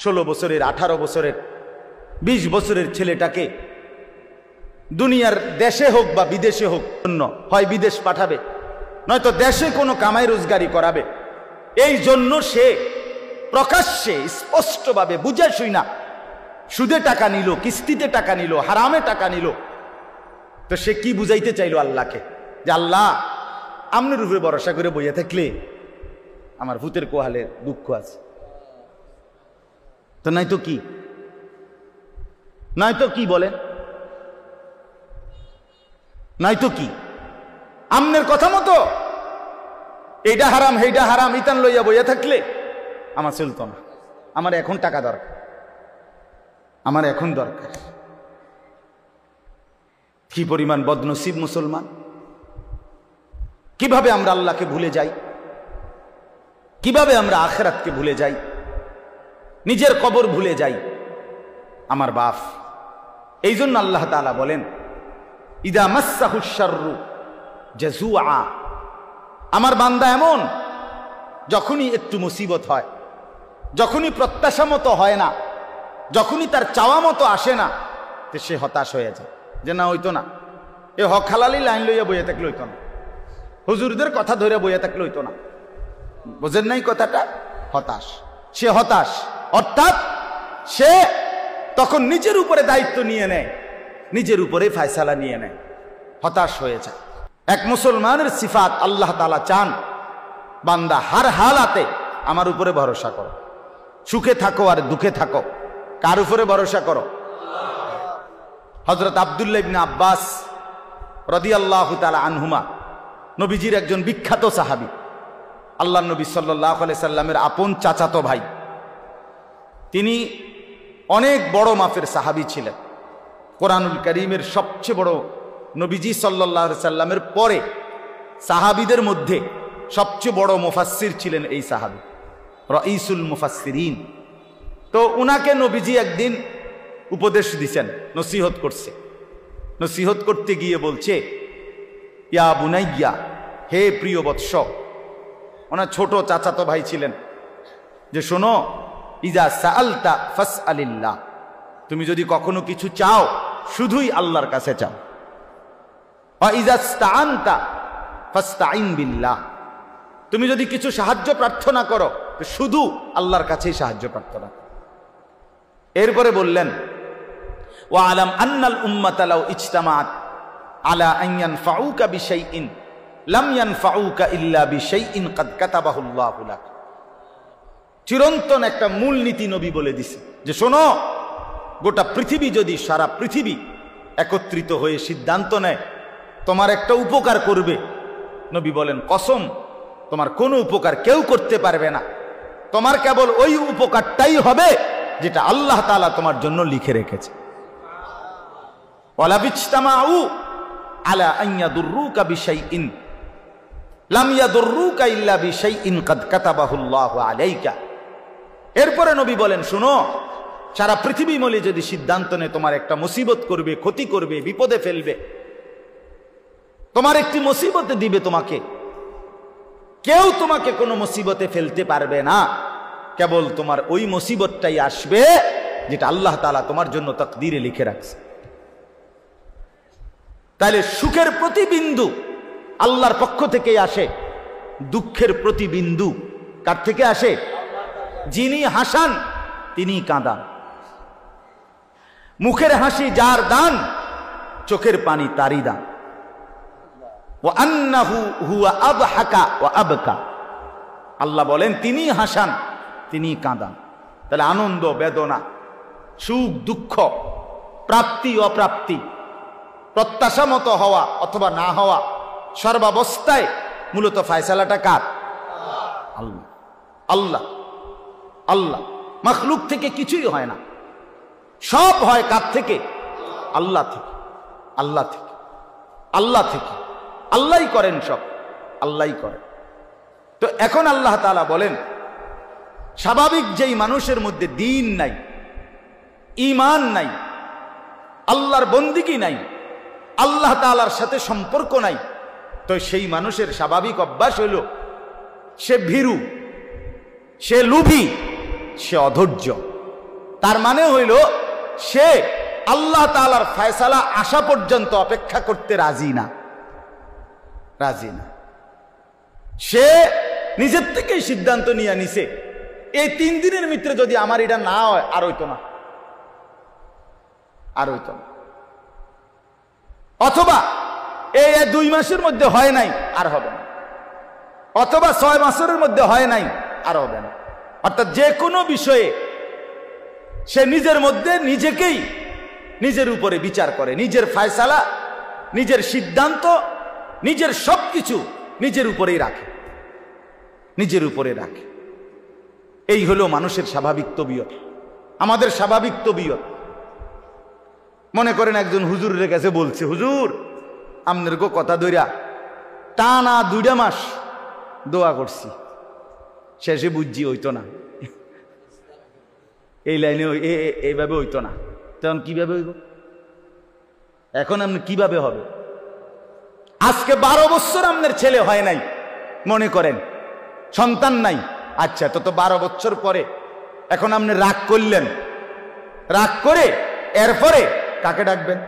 16 বছরের, 18 বছরের, 20 বছরের ছেলেটাকে দুনিয়ার দেশে হোক বা বিদেশে হোক, হয় বিদেশ পাঠাবে, নয়তো দেশে কোনো কামাই রোজগারি করাবে। এই জন্য সে প্রকাশ্যে স্পষ্টভাবে বুঝে শুই না সুদে টাকা নিল, কিস্তিতে টাকা নিল, হারামে টাকা নিল। তো সে কি বুঝাইতে চাইলো আল্লাহকে, যে আল্লাহ আমনের উপরে ভরসা করে বইয়া থাকলে আমার ভূতের কোহালে দুঃখ আছে। তো নাই তো কি, নাই তো কি বলে, নাই তো কি, আমনের কথা মতো এইটা হারাম সেইটা হারাম ইতান লইয়া বইয়া থাকলে আমার চলতো না। আমার এখন টাকা দরকার, আমার এখন দরকার। কি পরিমাণ বদনসিব মুসলমান! কিভাবে আমরা আল্লাহকে ভুলে যাই, কিভাবে আমরা আখিরাতকে ভুলে যাই, নিজের কবর ভুলে যাই। আমার বাপ, এই জন্য আল্লাহ তাআলা বলেন ইদা মাসসাহুশ শাররু জাজুআ, আমার বান্দা এমন যখনই একটু মুসিবত হয়, যখনই প্রত্যাশা মতো হয় না, যখনই তার চাওয়া মতো আসে না, তো সে হতাশ হয়ে যায়, যে না হইতো না, এ হক হালালি লাইন লইয়া বইয়া থাকলে হইতো না, হুজুরদের কথা ধরে বইয়া থাকলে হইতো না। বোঝেন নাই কথাটা? হতাশ, সে হতাশ, অর্থাৎ সে তখন নিজের উপরে দায়িত্ব নিয়ে নেয়, নিজের উপরে ফয়সালা নিয়ে নেয়, হতাশ হয়ে যায়। এক মুসলমানের সিফাত আল্লাহ তাআলা চান, বান্দা হার হালাতে আমার উপরে ভরসা করো, সুখে থাকো আর দুঃখে থাকো, কার উপরে ভরসা করো? হযরত আব্দুল্লাহ ইবনে আব্বাস রাদিয়াল্লাহু তাআলা আনহুমা, নবীজির একজন বিখ্যাত সাহাবী, আল্লাহর নবী সাল্লাল্লাহু আলাইহি সাল্লামের আপন চাচাতো ভাই। তিনি অনেক বড় মাপের সাহাবী ছিলেন, কোরআনুল কারীমের সবচেয়ে বড়, নবীজি সাল্লাল্লাহু আলাইহি সাল্লামের পরে সাহাবীদের মধ্যে সবচেয়ে বড় মুফাসসির ছিলেন এই সাহাবী, রাইসুল মুফাসসিরিন। তো উনাকে নবীজি একদিন উপদেশ দিছেন, নসিহত করছে। নসিহত করতে গিয়ে বলছে, ইয়া বুনাইয়া, হে প্রিয় বৎস, ওনার ছোট চাচাতো ভাই ছিলেন, যে শোনো, ইজা সাআলতা ফাসআলিল্লাহ, তুমি যদি কখনো কিছু চাও শুধুই আল্লাহর কাছে চাও। ওয়া ইজা ইসতাআনতা ফাসতাইন বিল্লাহ, তুমি যদি কিছু সাহায্য প্রার্থনা করো তো শুধু আল্লাহর কাছেই সাহায্য প্রার্থনা করো। এরপরে বললেন, ওয়া আলাম আন্নাল উম্মাতা লাউ ইজতামাআত আলা আন ইয়ানফাউকা বিশাইইন লাম ইয়ানফাউকা ইল্লা বিশাইইন কাদ কাতাবাহু আল্লাহু লাক। চিরন্তন একটা মূলনীতি নবী বলে দিছে, যে শোনো, গোটা পৃথিবী যদি, সারা পৃথিবী একত্রিত হয়ে সিদ্ধান্ত নেয় তোমার একটা উপকার করবে, নবী বলেন কসম, তোমার কোনো উপকার কেউ করতে পারবে না, তোমার কেবল ওই উপকারটাই হবে যেটা আল্লাহ তাআলা তোমার জন্য লিখে রেখেছে। ওয়ালা বিজতামাউ আলা আন ইয়াদুররুকা বিশাইইন লাম ইয়াদুররুকা ইল্লা বিশাইইন কাদ কাতাবাহু আল্লাহু আলাইকা। এরপরে নবী বলেন, শুনো, সারা পৃথিবী মিলে যদি সিদ্ধান্ত নেয় তোমার একটা মুসিবত করবে, ক্ষতি করবে, বিপদে ফেলবে, তোমার একটি মুসিবতে দিবে তোমাকে, কেউ তোমাকে কোনো মুসিবতে ফেলতে পারবে না, কেবল তোমার ওই মুসিবতটাই আসবে যেটা আল্লাহ তাআলা তোমার জন্য তাকদীরে লিখে রাখছে। তাহলে সুখের প্রতিবিন্দু আল্লাহর পক্ষ থেকে আসে, দুঃখের প্রতিবিন্দু কার থেকে আসে? যিনি হাসান তিনি কাঁদান। মুখের হাসি যার দান, চোখের পানি তারই দান। ওয়া আন্নাহু হুয়া আবহাকা ওয়া আবকা, আল্লাহ বলেন তিনি হাসান, তিনি কাঁদান। তাহলে আনন্দ বেদনা, সুখ দুঃখ, প্রাপ্তি অপ্রাপ্তি, প্রত্যাশা মতো হওয়া অথবা না হওয়া, সর্বাবস্থায় মূলত ফয়সালাটা কার? আল্লাহ। আল্লাহ আল্লাহ, মাখলুক থেকে কিছুই হয় না, সব হয় কার থেকে? আল্লাহ থেকে। আল্লাহ থেকে, আল্লাহ থেকে, আল্লাহই করেন সব, আল্লাহই করেন। তো এখন আল্লাহ তাআলা বলেন, স্বাভাবিক যেই মানুষের মধ্যে দ্বীন নাই, ঈমান নাই, আল্লাহর বন্দিগি নাই, আল্লাহ তাআলার সাথে সম্পর্ক নাই, তো সেই মানুষের স্বাভাবিক অভ্যাস হইল সে ভীরু, সে লোভী, সে অধৈর্য, তার মানে হইল সে আল্লাহ তাআলার ফয়সালা আসা পর্যন্ত অপেক্ষা করতে রাজি না, রাজি না। সে নিজের থেকেই সিদ্ধান্ত নিয়ে নিছে এই 3 দিনের ভিতরে যদি আমার এটা না হয় আর হইতো না, আর হইতো না। অথবা এই 2 মাসের মধ্যে হয় নাই আর হবে না, অথবা 6 মাসের মধ্যে হয় নাই আর হবে না। অর্থাৎ যে কোনো বিষয়ে সে নিজের মধ্যে নিজেকেই নিজের উপরে বিচার করে, নিজের ফয়সালা, নিজের সিদ্ধান্ত, নিজের সবকিছু নিজের উপরেই রাখে, নিজের উপরে রাখে। এই হলো মানুষের স্বাভাবিক তবিয়ত, আমাদের স্বাভাবিক তবিয়ত। মনে করেন একজন হুজুরের কাছে বলছে, হুজুর আপনার কথা ধইরা টানা 2 মাস দোয়া করছি, শেষে বুঝছি হইতো না, এই লাইনে এইভাবে হইতো না। তখন কিভাবে হইব? এখন আপনি কিভাবে হবে? আজকে 12 বছর আপনার ছেলে হয় নাই, মনে করেন সন্তান নাই, আচ্ছা তো 12 বছর পরে এখন আপনি রাগ করলেন, রাগ করে এরপরে কাকে ডাকবেন?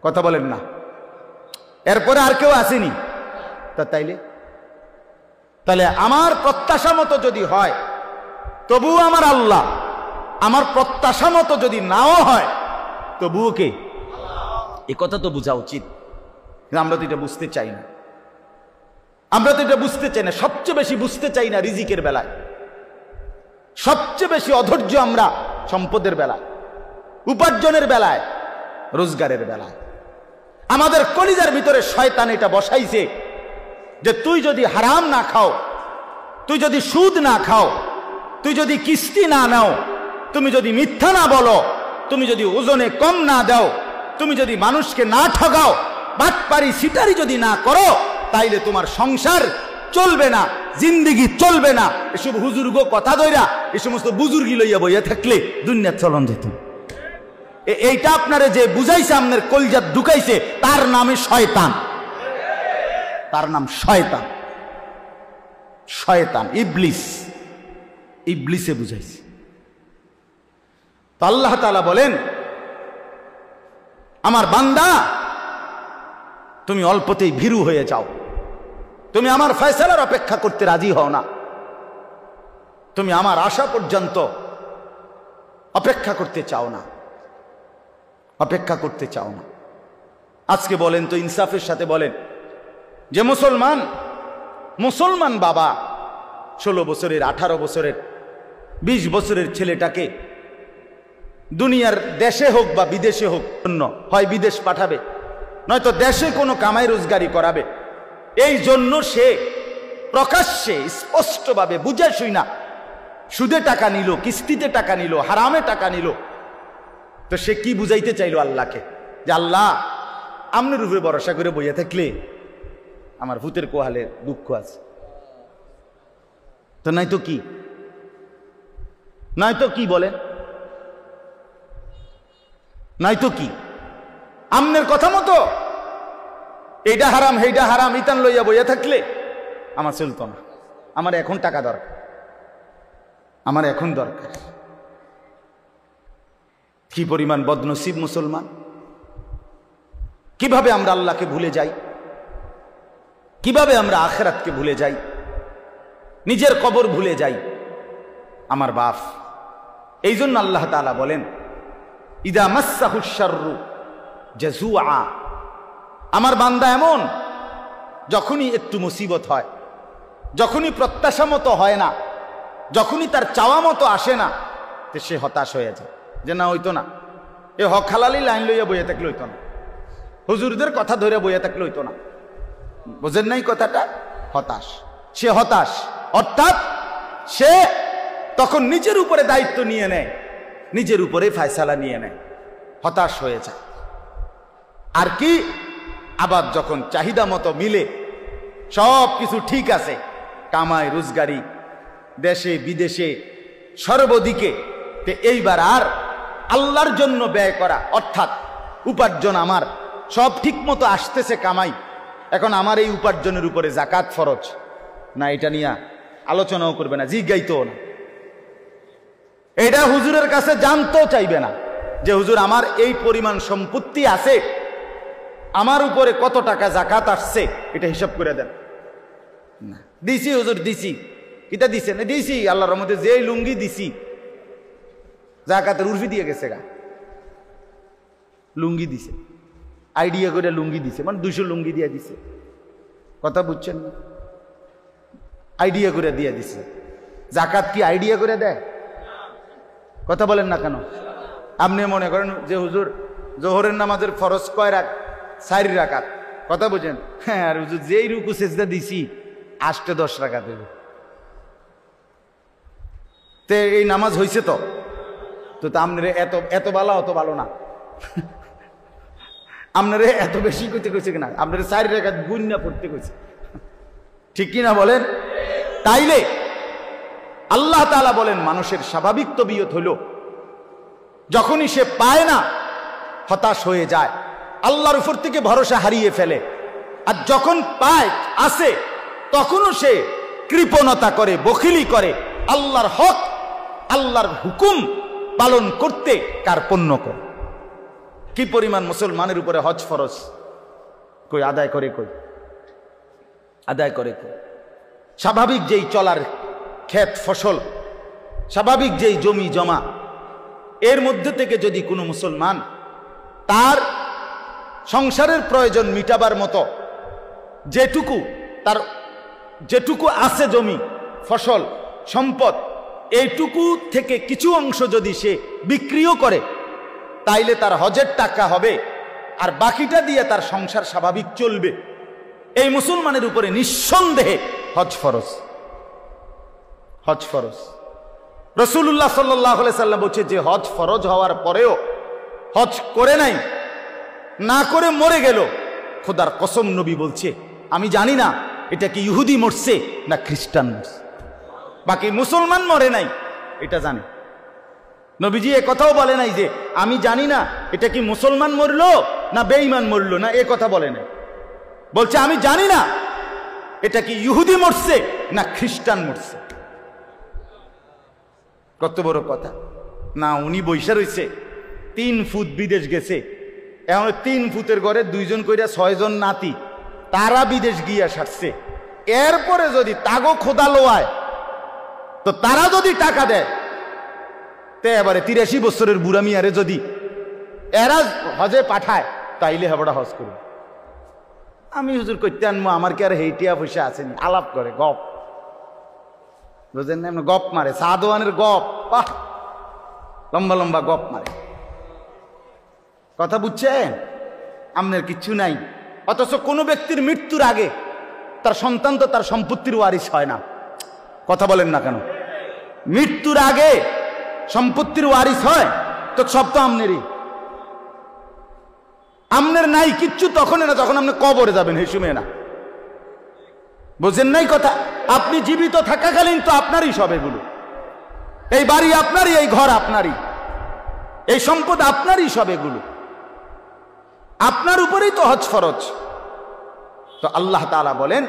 কথা বলেন না, এরপরে আর কেউ আসেনি। তা তাহলে আমার প্রত্যাশা মতো যদি হয় তবুও আমার আল্লাহ, আমার প্রত্যাশা মতো যদি নাও হয় তবুও কে? এ কথা তো বোঝা উচিত। আমরা তো এটা বুঝতে চাই না, আমরা তো এটা বুঝতে চাই না। সবচেয়ে বেশি বুঝতে চাই না রিজিকের বেলায়, সবচেয়ে বেশি অধৈর্য আমরা সম্পদের বেলায়, উপার্জনের বেলায়, রোজগারের বেলায়। আমাদের কলিজার ভিতরে শয়তান এটা বসাইছে যে তুই যদি হারাম না খাও, তুই যদি সুদ না খাও, তুই যদি কিস্তি না নাও, তুমি যদি মিথ্যা না বলো, তুমি যদি ওজনে কম না দাও, তুমি যদি মানুষকে না ঠগাও, বাটপারি সিটারি যদি না করো, তাইলে তোমার সংসার চলবে না, জিন্দেগি চলবে না। এসব হুজুর্গ কথা দইরা এই সমস্ত বুজুর্গি লইয়া বইয়া থাকলে দুনিয়ার চলন যেত। এইটা আপনারে যে বুঝাইছে, আপনার কলজাত ঢুকাইছে, তার নামে শয়তান, তার নাম শয়তান। শয়তান, ইবলিস, ইবলিসে বুঝাইছে। তো আল্লাহ তাআলা বলেন, আমার বান্দা তুমি অল্পতেই ভীরু হয়ে যাও, তুমি আমার ফয়সালার অপেক্ষা করতে রাজি হও না, তুমি আমার আশা পর্যন্ত অপেক্ষা করতে চাও না, অপেক্ষা করতে চাও না। আজকে বলেন তো, ইনসাফের সাথে বলেন, যে মুসলমান বাবা 16 বছরের, 18 বছরের, 20 বছরের ছেলেটাকে দুনিয়ার দেশে হোক বা বিদেশে হোক, হয় বিদেশ পাঠাবে, নয়তো দেশে কোনো কামাই রোজগারি করাবে, এই জন্য সে প্রকাশ্যে স্পষ্টভাবে বুঝে শুই না সুদে টাকা নিল, কিস্তিতে টাকা নিল, হারামে টাকা নিল। তো সে কি বুঝাইতে চাইল আল্লাহকে? যে আল্লাহ, আপনার উপরে ভরসা করে বইয়া থাকলে আমার ভূতের কোহালে দুঃখ আছে। তো নাই তো কি, নাই তো কি বলেন, নাই তো কি? আমনের কথা মতো এইটা হারাম সেইটা হারাম ইতান লইয়া বইয়া থাকলে আমার চলতো না। আমার এখন টাকা দরকার, আমার এখন দরকার। কি পরিমাণ বদনসিব মুসলমান! কিভাবে আমরা আল্লাহকে ভুলে যাই, কিভাবে আমরা আখিরাতকে ভুলে যাই, নিজের কবর ভুলে যাই। আমার বাপ, এই জন্য আল্লাহ তাআলা বলেন, ইদা মাসসাহুশ শাররু জাজুআ, আমার বান্দা এমন, যখনই একটু মুসিবত হয়, যখনই প্রত্যাশা মতো হয় না, যখনই তার চাওয়া মতো আসে না, তো সে হতাশ হয়ে যায়, যে না হইতো না, এ হক হালালি লাইন লইয়া বইয়া থাকলে হইতো না, হুজুরদের কথা ধরে বইয়া থাকলে হইতো না। বোঝেন নাই কথাটা? হতাশ, সে হতাশ। অর্থাৎ সে তখন নিজের উপরে দায়িত্ব নিয়ে নেয়, নিজের উপরে ফয়সালা নিয়ে নেয়, হতাশ হয়ে যায়। আর কি, আবার যখন চাহিদা মতো মিলে, সব কিছু ঠিক আছে, কামাই রোজগারি দেশে বিদেশে সর্বদিকে, তে এইবার আর আল্লাহর জন্য ব্যয় করা, অর্থাৎ উপার্জন আমার সব ঠিক মতো আসতেছে কামাই, এখন আমার এই উপার্জনের উপরে যাকাত ফরজ না, এটা নিয়ে আলোচনাও করবে না, জিজ্ঞাইতো না। এটা হুজুরের কাছে জানতেও চাইবে না যে হুজুর আমার এই পরিমাণ সম্পত্তি আছে, আমার উপরে কত টাকা জাকাত আসছে এটা হিসাব করে দেন। না, দিছি হুজুর দিছি। কিটা দিছে না? দিছি আল্লাহর রহমতে, যে লুঙ্গি দিছি জাকাতের উর্ফি দিয়ে গেছে গা, লুঙ্গি দিছে, আইডিয়া করে লুঙ্গি দিছে, মানে 200 লুঙ্গি দিয়ে দিছে। কথা বুঝছেন না? আইডিয়া করে দিয়ে দিছে। জাকাত কি আইডিয়া করে দেয়? কথা বলেন না কেন? আপনি মনে করেন যে হুজুর জোহরের নামাজের ফরজ কয় রাকাত? 4 রাকাত। কথা বুঝেন? হ্যাঁ, আর হুজুর যেই রুকু সেজদা দিছি 8-10 রাকাত দেবে, তে এই নামাজ হয়েছে তো? তো আপনারে এত এত ভালো, অত ভালো না। আপনারে এত বেশি করতে কইছে কিনা? আপনারে 4 রাকাত গুণনা পড়তে কইছে, ঠিক কিনা বলেন? তাইলে আল্লাহ তাআলা বলেন মানুষের স্বাভাবিক তবিয়ত হলো যখনই সে পায় না হতাশ হয়ে যায়, আল্লাহর উপর থেকে ভরসা হারিয়ে ফেলে, আর যখন পায় আসে তখনও সে কৃপণতা করে, বখিলি করে, আল্লাহর হক আল্লাহর হুকুম পালন করতে কার্পণ্য করে। কি পরিমাণ মুসলমানের উপরে হজ ফরজ কই আদায় করে, কই আদায় করে, কই স্বাভাবিক যেই চলার ক্ষেত ফসল, স্বাভাবিক যেই জমি জমা, এর মধ্যে থেকে যদি কোনো মুসলমান তার সংসারের প্রয়োজন মিটাবার মতো যেটুকু আছে জমি ফসল সম্পদ, এইটুকু থেকে কিছু অংশ যদি সে বিক্রিও করে, তাইলে তার হজের টাকা হবে, আর বাকিটা দিয়ে তার সংসার স্বাভাবিক চলবে। এই মুসলমানের উপরে নিঃসন্দেহে হজ ফরজ। হজ ফরজ। রাসূলুল্লাহ সাল্লাল্লাহু আলাইহি সাল্লাম বলছে যে হজ ফরজ হওয়ার পরেও হজ করে নাই, না করে মরে গেল, খোদার কসম নবী বলছে আমি জানি না এটা কি ইহুদি মরছে না খ্রিস্টান মরছে, বাকি মুসলমান মরে নাই এটা জানি। নবীজি এ কথাও বলে নাই যে আমি জানি না এটা কি মুসলমান মরলো না বেঈমান মরলো, না এ কথা বলে নাই। বলছে আমি জানি না এটা কি ইহুদি মরছে না খ্রিস্টান মরছে। কত বড় কথা না! উনি বৈশা রয়েছে, 3 ফুট বিদেশ গেছে, এখন 3 ফুটের ঘরে 2 জন কইরা 6 জন নাতি, তারা বিদেশ গিয়া সারছে। এরপরে যদি তাগো খোদা লোয়ায়, তো তারা যদি টাকা দেয়, তে এবারে 83 বছরের বুড়া মিয়ারে যদি এরা হজে পাঠায়, তাইলে হেবড়া হজ করবে। আমি হুজুর করতে আনবো, আমার কি আর হেইটিয়া পয়সা আসেনি? আলাপ করে, গপ, বুঝলেন না? গপ মারে, সাদওয়ানের গপ, বাহ, লম্বা লম্বা গপ মারে। কথা বুঝছেন? আপনার কিচ্ছু নাই, অথচ কোনো ব্যক্তির মৃত্যুর আগে তার সন্তান তো তার সম্পত্তির ওয়ারিশ হয় না। কথা বলেন না কেন? মৃত্যুর আগে সম্পত্তির ওয়ারিশ হয় তো সব তো আমনেরই। আমনের নাই কিচ্ছু তখন না যখন আপনি কবরে যাবেন, হেসুমে না। বুঝেন নাই কথা? আপনি জীবিত থাকাকালীন তো আপনারই সব এগুলো, এই বাড়ি আপনারই, এই ঘর আপনারই, এই সম্পদ আপনারই সব এগুলো, আপনার উপরেই তো হজ ফরজ। তো আল্লাহ তাআলা বলেন